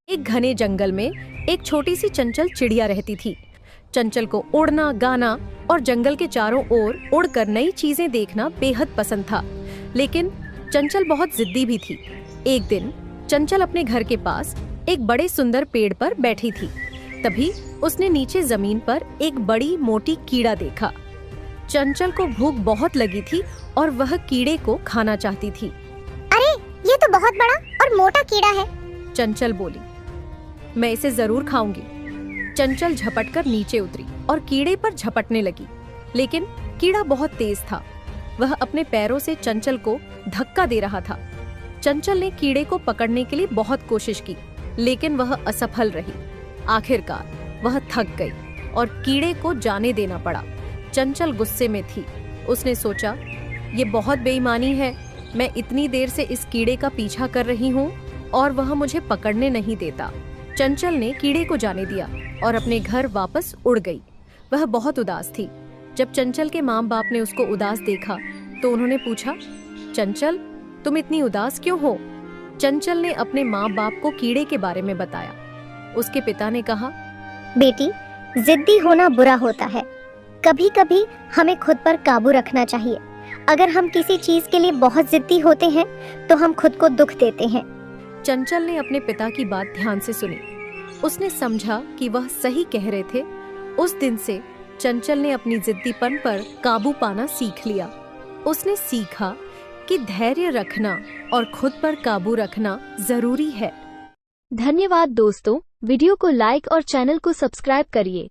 एक घने जंगल में एक छोटी सी चंचल चिड़िया रहती थी। चंचल को उड़ना, गाना और जंगल के चारों ओर उड़कर नई चीजें देखना बेहद पसंद था। लेकिन चंचल बहुत जिद्दी भी थी। एक दिन चंचल अपने घर के पास एक बड़े सुंदर पेड़ पर बैठी थी। तभी उसने नीचे जमीन पर एक बड़ी मोटी कीड़ा देखा। चंचल को भूख बहुत लगी थी और वह कीड़े को खाना चाहती थी। अरे, ये तो बहुत बड़ा और मोटा कीड़ा है। चंचल बोली, मैं इसे जरूर खाऊंगी। चंचल झपटकर नीचे उतरी और कीड़े पर झपटने लगी, लेकिन कीड़ा बहुत तेज था। वह अपने पैरों से चंचल को धक्का दे रहा था। चंचल ने कीड़े को पकड़ने के लिए बहुत कोशिश की, लेकिन वह असफल रही। आखिरकार वह थक गई और कीड़े को जाने देना पड़ा। चंचल गुस्से में थी। उसने सोचा, ये बहुत बेईमानी है। मैं इतनी देर से इस कीड़े का पीछा कर रही हूँ और वह मुझे पकड़ने नहीं देता। चंचल ने कीड़े को जाने दिया और अपने घर वापस उड़ गई। वह बहुत उदास थी। जब चंचल के माँ बाप ने उसको उदास देखा तो उन्होंने पूछा, चंचल, तुम इतनी उदास क्यों हो? चंचल ने अपने माँ बाप को कीड़े के बारे में बताया। उसके पिता ने कहा, बेटी, जिद्दी होना बुरा होता है। कभी कभी हमें खुद पर काबू रखना चाहिए। अगर हम किसी चीज के लिए बहुत जिद्दी होते हैं तो हम खुद को दुख देते हैं। चंचल ने अपने पिता की बात ध्यान से सुनी। उसने समझा कि वह सही कह रहे थे। उस दिन से चंचल ने अपनी जिद्दीपन पर काबू पाना सीख लिया। उसने सीखा कि धैर्य रखना और खुद पर काबू रखना जरूरी है। धन्यवाद दोस्तों, वीडियो को लाइक और चैनल को सब्सक्राइब करिए।